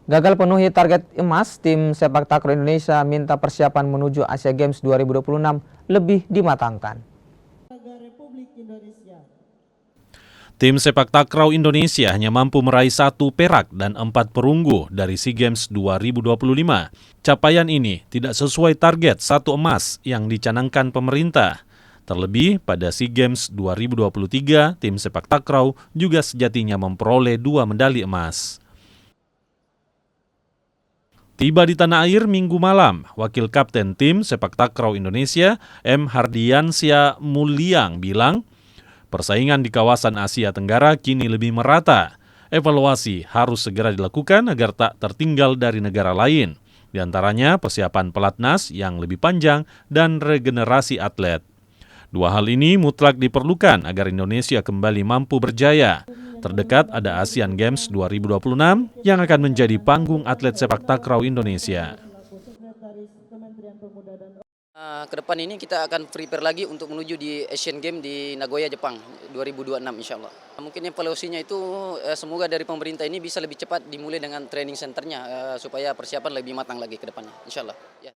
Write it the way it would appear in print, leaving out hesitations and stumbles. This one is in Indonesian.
Gagal penuhi target emas, tim sepak takraw Indonesia minta persiapan menuju Asia Games 2026 lebih dimatangkan. Tim sepak takraw Indonesia hanya mampu meraih 1 perak dan 4 perunggu dari SEA Games 2025. Capaian ini tidak sesuai target 1 emas yang dicanangkan pemerintah. Terlebih pada SEA Games 2023, tim sepak takraw juga sejatinya memperoleh 2 medali emas. Tiba di tanah air Minggu malam, Wakil Kapten Tim Sepak Takraw Indonesia, M. Hardiansyah Mulyang bilang, persaingan di kawasan Asia Tenggara kini lebih merata. Evaluasi harus segera dilakukan agar tak tertinggal dari negara lain. Di antaranya persiapan pelatnas yang lebih panjang dan regenerasi atlet. Dua hal ini mutlak diperlukan agar Indonesia kembali mampu berjaya. Terdekat ada Asian Games 2026 yang akan menjadi panggung atlet sepak takraw Indonesia. Ke depan ini kita akan prepare lagi untuk menuju di Asian Games di Nagoya, Jepang 2026 insya Allah. Mungkin evaluasinya itu semoga dari pemerintah ini bisa lebih cepat dimulai dengan training centernya supaya persiapan lebih matang lagi ke depannya insya Allah. Ya.